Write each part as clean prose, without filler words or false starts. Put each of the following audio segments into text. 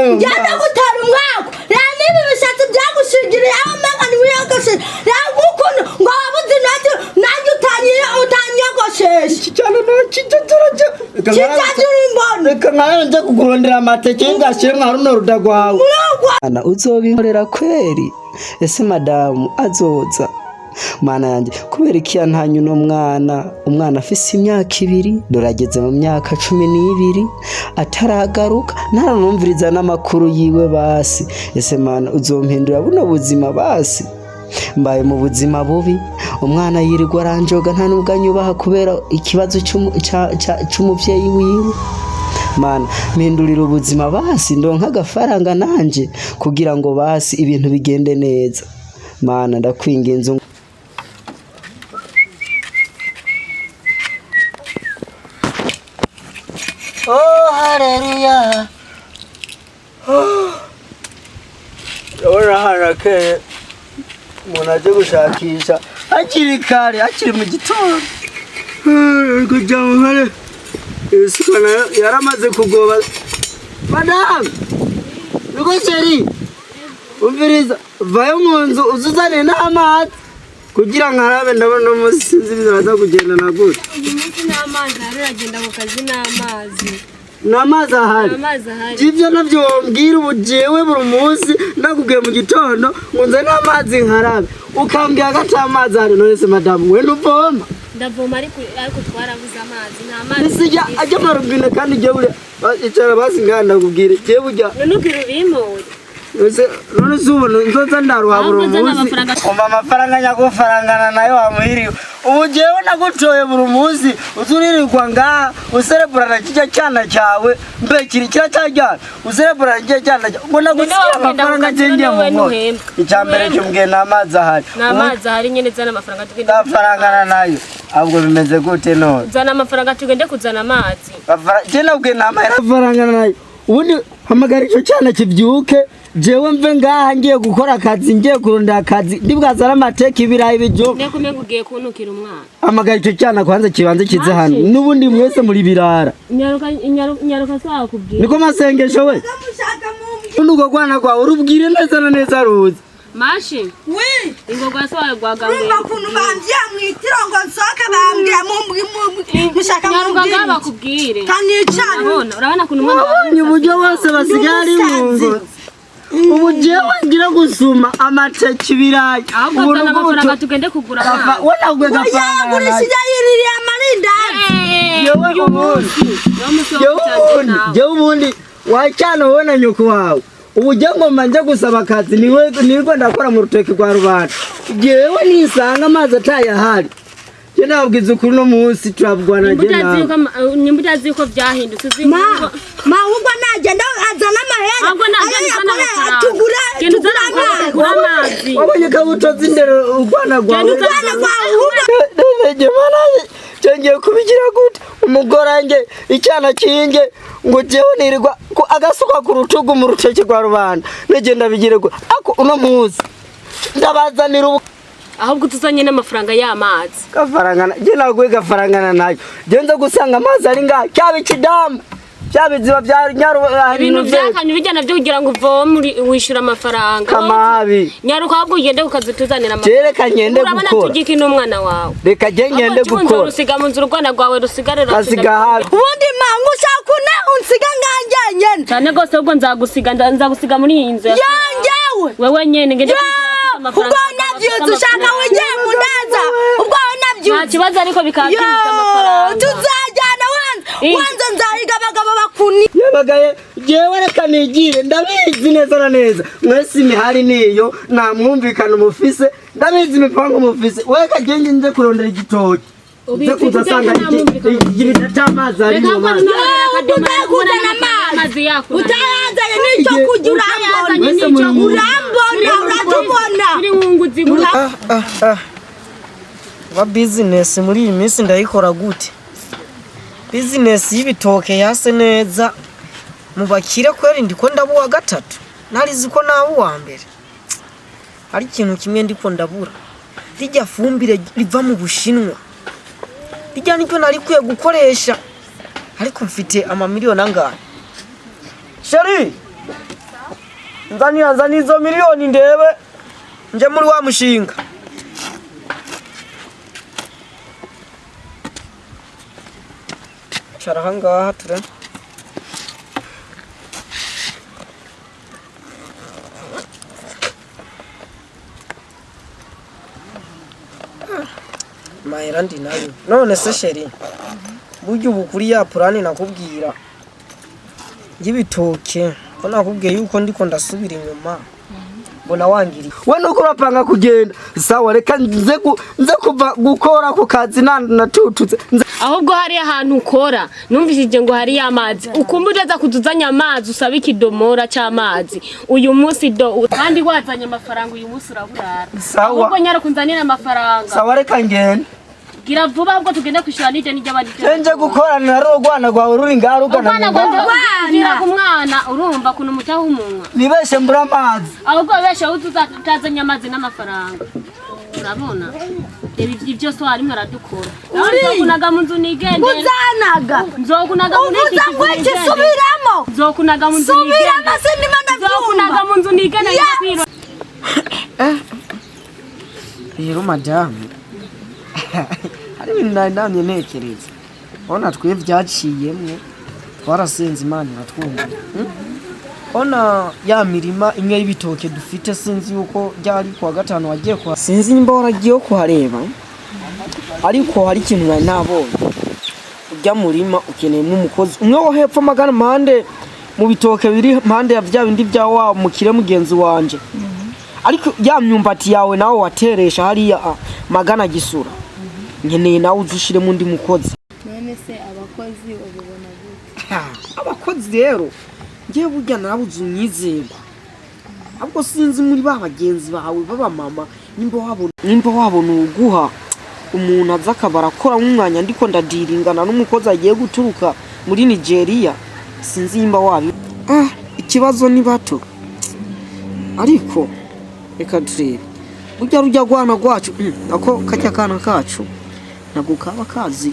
Jana gutara umwako niba bishatse byagushingiriye amagani wiyogoshe yagukuno ngo wabuze nanjye utanyogosheshe cyane no kijaturaje imbona reka nje kugurondera amateke ngashyire nka runo rudagwawe ana uzobinkorera kweri ese madamu azoza mana yanjye kubera iki yantanyu no umwana afise imyaka 2 dorageze mu myaka 12 ataragaruka ntaranumviriza n'amakuru yiwe basi ese mana uzompindura buno buzima basi mbaye mu buzima bubi umwana yirirwa aranjoga nta nubwo anyubaha kubera ikibazo cy'umuvyeyi wiwe mana mpindurira ubuzima basi ndonka agafaranga nanje kugira ngo basi ibintu bigende neza mana ndakwinginze Oh, hallelujah. Ora harake munaje gushakisha akiri kare akiri mu gitondo kujya mu hare isukana yaramaze kugoba madam nuko seri umviriza vayo mu nzu uzuzane n'amazi kugira nkarabe ndabona umusinzi bizaza kugenda na gute n'amazi aragenda mu kazi n'amazi ahari ivyo navyo mbwira ubujewe buri munsi ndakubwiye mu gitondo ngunze n'amazi nkarabe ukambwira gata amazi ari none se madam we nuvoma ndavoma ariko twarabuze amazi n'amazi nisija ajya marubine kandi je buri icara basi nganda kubwire je burya nukiro bimwe none zubona nzoza ndaruhabura umuzi umva amafaranga nyagufarangana nayo wamuhiriwe ubu jewe nagucoye buri munsi uzuririrwa ngaha usereburana kijya cyana cyawe mbe kira cyajyana usereburana kijya cyana ngo nagusigira amafaranga cengiye mu nkoko icyambere cyumbwiye n'amazi ahari nyene zana amafaranga tugende amafaranga nayo ahubwo bimeze gute none zana amafaranga tugende kuzana amazi je nabwiye n'amafaranga nayo ubundi hamagara icyo cyana kibyuke jewe mve ngaha ngiye gukora akazi ngiye kurunda akazi ndibwazara amateke ibirayi bijo neko megugiye kunukira umwana amagara icyo cyana kwanza kibanze kize hano nubundi mwese muri birara nyaruka sawa kubwira niko masengesho we nuko gwana kwa urubwire neza na neza ruzi mashi we ingogwa sawa gwagamwe bakunu bambya mwitiro ngo nsoka bambya mushaka nyaruka gaba kubwire kanicana urabona kuntu umwana abonye uburyo bose basigari mu ngo ubu jewe ngira gusuma amateke ibirayi ahubwo zana amafaranga tugende kugura amazi wona gwe gafaranga yagurishije yiririye amarinda jewe ubundi wacyana wona nyoko wawe ubu je ngoma nje gusaba akazi niwe ndakora mu ruteke rwa rubanda jewe nisanga amazi atayahari je nabwiza ukuri no munsi turabwana je nawe nimbudazi ko byahindutse ma ubwo nagenda azana amahera ahubwo nagenda tugura amazi wabonye kabuto zindero urwana rwawe cengiye kubigira gute umugore wanjye icyana kinge ngo jewe nirirwa agasuka ku rutugu mu ruteke rwa rubanda negenda bigire gute ako uno munsi ndabazanira ahubwo tuzanye n'amafaranga y'amazi gafarangana je nagwe gafarangana nayo je nza gusanga amazi ari ngaha cyabe kidamu cyabiziba bya nyaru ibintu byakanye bijyana byo kugira ngo uvome wishura amafaranga kamabi nyaruka ahubwo ugende ukazituzanira amafaranga reka ngende gukora urabona tugiki n'umwana wawe reka je ngende gukora rusiga mu nzu urwana rwawe rusigarira kasiga hafi ubundi mangu shakuna unsiga nganjye cyane gose ubwo nzagusiga muri iyi nzu yanjyewe wewe nyene ngende ubwo nabyutse ushaka wejye mundaza ubwo nabyutse nta kibazo ariko bikabyiza amafaranga tuzajyana wanza nzahiga abagabo bakuni yabagaye jewe reka nigire ndabizi neza na neza mwese imihari niyo nta mwumvikana umufise ndabizi imipango umufise weka genge nje kurondera igitoki uze kuzasanga ibitamazi ari mu mazi utayanzanye n'icyo kujya urambona wa business muri iyi minsi ndayikora gute business y'ibitoke yase neza mubakire kweri ndiko ndabuwa gatatu narizi ko nawe wa mbere hari ikintu kimwe ndiko ndabura rijya fumbire riva mu Bushinwa rijya nicyo nari kwiye gukoresha ariko mfite amamiliyoni angahe shari nzani izo miliyoni ndebe nje muri wa mushinga. Cara ngaha tura. Mahera ndi nayo. None se sheri. Buryo bukuri ya purani nakubwira. Ngibitoke. Ko nakubwiye yuko ndiko ndasubira inyuma. Bona wangiri. We nuko urapanga kugenda. Sawa reka nze kuva gukora ku kazi natututse. Ahubwo hari ahantu ukora numvishije ngo hari amazi ukumburaza kutuzanya amazi usaba ikidomora cy'amazi uyu munsi kandi wazanye amafaranga uyu munsi uraburara. Ahubwo nyara kunzanira amafaranga. Sawa reka ngende. Gira vuba ahubwo tugende kwishura nije n'abandi. Nje gukorana rurwana rwawe ruri ngarugana. Gira ku mwana urumva kuno mutaho umunwa. Nibeshe mbura amazi. Ahubwo beshe utazanye amazi n'amafaranga. Urabona? Ibi byose harimo aradukora. Nzokunaga mu nzu nigendera. Uzanaga. Nzokunaga mu nzu nigendera. Subiramo. Nzokunaga mu nzu nigendera. Subiramo sindi mana byumva. Nzokunaga mu nzu nigendera kwiro. Rero madame. Hari ibintu namye nekereza. Ona twe byaciyemwe. Twarasenze Imana natwumva. Ona ya mirima imwe y'ibitoke dufite sinzi yuko byari kwa gatano wagiye kwa sinzi nimba waragiye kuhareba ariko hari ikintu nari nabonye ujya murima ukeneyemo umukozi umwe wo hepfo magana mande mu bitoke biri mande ya bya bindi bya wa mukire mugenzi wanje ariko ya myumbati yawe nawe wateresha hariya magana gisura nkeneye nawe uzushire mu ndi mukozi none se abakozi ubibona gute abakozi rero ngiye burya narabuze umwizerwa ahubwo sinzi muri ba bagenzi bawe baba mama nimba wabona uguha umuntu aza akabara akora nk'umwanya ndiko ndadiringana n'umukozi agiye guturuka muri Nigeria sinzi nimba wabi ikibazo ni bato ariko reka turebe burya rujya gwana gwacu ako kajya kana kacu nagukaba kazi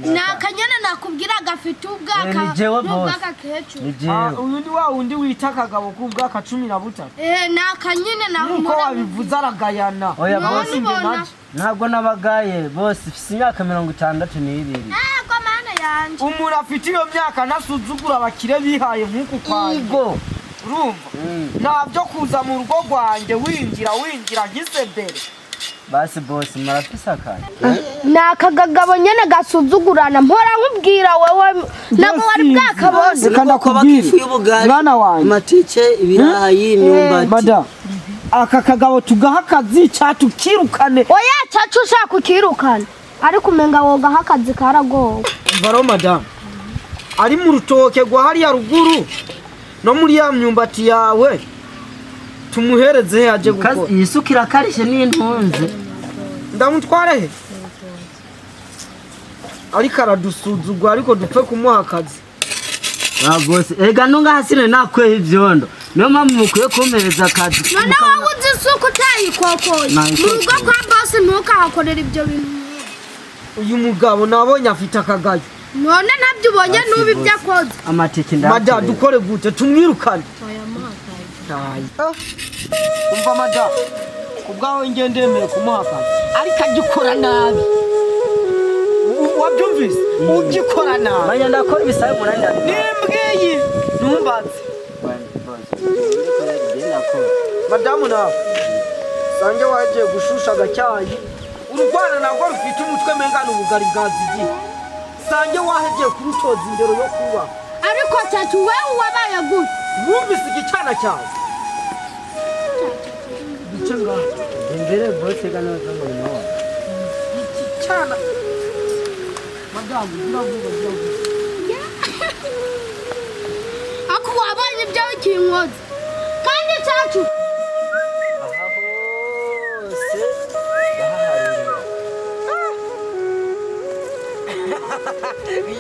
Nakanyana nakubwira gafite ubwaka kecu. Uyu ndi wa undi wita kagabo kubwaka 13. Nakanyene na nuko wabivuza aragayana. Oya bosi ntabwo nabagaye bosi ifite imyaka 62. Ko mana yanje. Umuntu afite iyo myaka nasuzugura abakire bihaye nkuko kwago. Urumva? Nabyo kuza mu rugo rwanjye winjira gisebere. Basi bosi marafisa kandi. Nakagagabo nyene gasuzugurana mpora nkubwira wewe nabo wari bwakabose kandi kubwira mwana wanjye matike ibirayi imyumbati bada aka kagabo tugaha akazi cyatukirukane oya cyacu ushaka ukirukana ariko umenga woga hakazi karagowe baro madam ari mu rutoke gwa hari ya ruguru no muri ya myumbati yawe tumuhereze yaje gukora yisukira karishe n'intunze ndamutware he ariko aradusuzugwa ariko dupfe kumuha akazi bose ega nunga hasine nakwe ivyondo niyo mpamvu mukwiye kumpereza akazi none wabuze isuku utayikokoye mu rugo kwa boss ntukahakorera ibyo bintu uyu mugabo nabonye afite akagayo none nabyo ubonye nubi byakoze amateke ndakwe mada dukore gute tumwirukane umva mada kubwawe ngendemeye kumuha akazi ariko agikora nabi wabyumvise ugikora nabi banya ndakora ibisaye muranya nimbwiyi ntumbaze madamu nawe sange wagiye gushusha agacyayi urugwana nabwo rufite umutwe mengana ubugari bwazigiye sange wahegiye kurutoza indero yo kuba ariko cyatu wewe wabaye gute wumvise igicana cyawe gicanga imbere bose kana zango nawa igicana madamu biravuga ako wabaye ibyo kinkoze kandi cyatu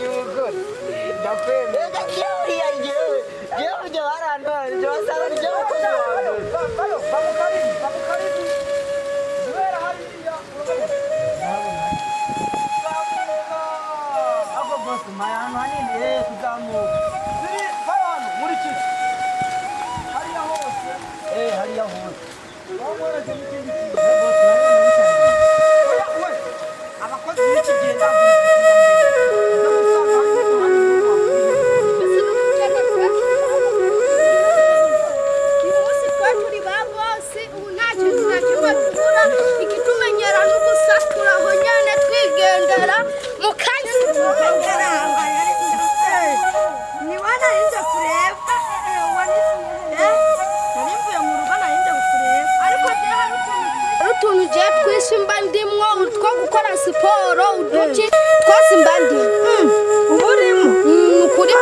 Yumugabo ndakwemera kiyoya ngewe byo barantwara byo basaba byo bamukariri zubera hariya ako bose mayano hanini kuzamuka ziri hano muri kiki hariya hose hariya hose bamwereke n'ikindi kintu bose we abakozi b'iki genda siporo uduki twose mbandi uburimo ukuri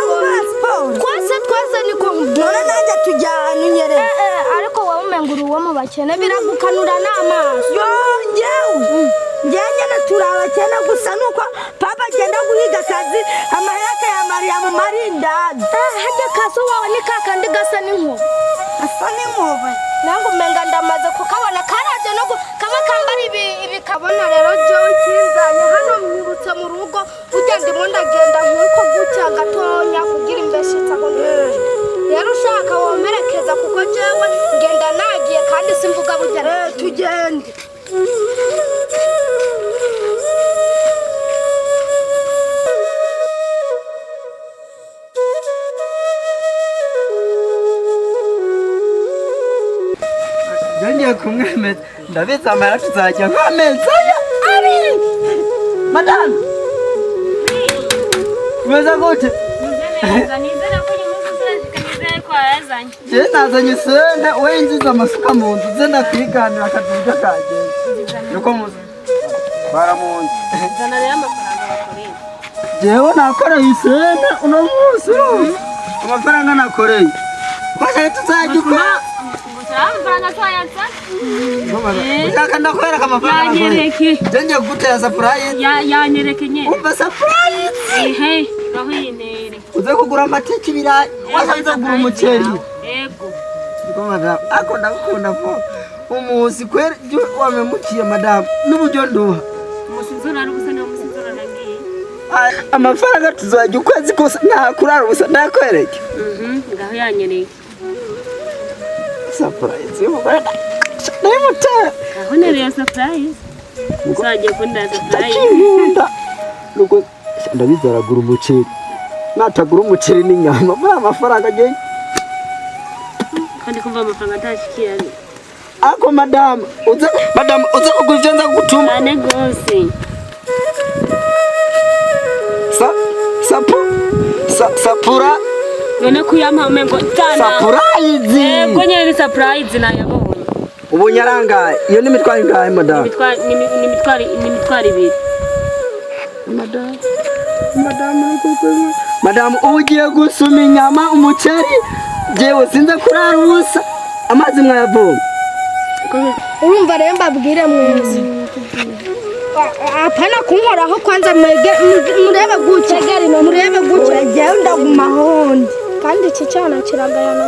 twose niko none nanjye tujyana nyere ariko wowe umenguru wo mu bakene biragukanura n'amaso yo njyewe turabakene gusa nuko papa agenda guhiga akazi amahera ya Maria mu marindazi hajya kaso wawe ni kakandi gasa n'inkuba asa n'inkuba nangu umenga ndamaze kukabona karaje no kama kambara ibi kabona rero byo kinzanye hano mwibutse mu rugo ujya ndimo ndagenda nkuko gutya gatonya kugira imbeshitsa ko rero ushaka womerekeza kuko jewe ngenda nagiye kandi simvuga bujya tugende Ngiye kumwemeza ndabitsa amara tuzajya nkameza abiri madam Meza gute nizera ko uyu munsi uzashikaniza ko yazanye je nazanye sende wenziza amasuka mu nzu ze ndakwiganira akaduja kagenda nuko muzi baramunzi zana rero amafaranga bakoreye jewe nakora isende uno munsi amafaranga nakoreye kwashe tuzajya amafaranga twayansa Ushaka ndakwereka amafaranga yanyereke Jenye gutera surprise yanyereke nye umva surprise gaho yinere uze kugura amateke ibirayi wasanze kugura umuceri yego madam ako ndakunda po umusi kwere wamemukiye madam n'uburyo nduha umusinzura ari ubusa niwo musinzura nagiye amafaranga tuzajya ukwezi kose nta kurara ubusa ndakwereke ngaho yanyereke surprise y'umugore ndayimutera aho nereye surprise uzajya kunda surprise nuko ndabizaragura umuceri natagura umuceri n'inyama muri amafaranga agiye kandi kumva amafaranga atashikiye ako madam uze kugura ibyo nza gutuma cyane gose sapura none kuyampa umengo cyana surprise yego nyene ni surprise nayabonye ubu nyarangaye iyo ni mitwari ingahe madam ni mitwari ibiri madam ugiye gusuma inyama umuceri jewe sinze kurara ubusa amazi mwayavoma urumva rero mbabwire mwese apana kunkoraho kwanza murebe gutya jewe ndaguma hondi kandi iki cyana kiragayana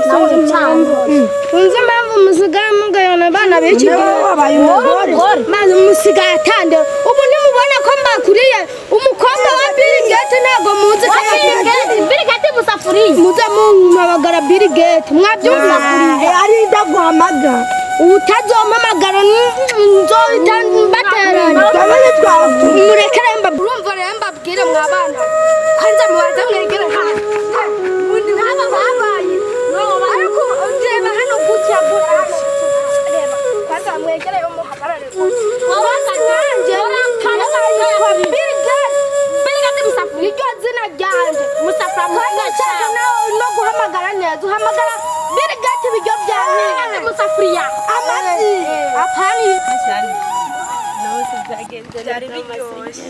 sinzi impamvu musigaye mugayana abana benshi wabaye umugore maze musigaye atande ubu nimubona ko mbakuriye umukobwa wa Bill Gates ntago muzi ko Bill Gates musafuriye muze mumabagara Bill Gates mwabyumva ari ndaguhamaga utazomamagara nzohita mbateranya murekere urumva rero mbabwire mwabana kwanza mubanza mwegere ubundi nk'aba babaye ariko reba hano gutya reba kwanza mwegere yo muhagarare nanjye Bill Gates musafuriye iryo zina ryanje musafuriye ushaka no guhamagara neza uhamagara birigati bijyo byawe musafuriya amazi apani naho sizagenze byari biryoshye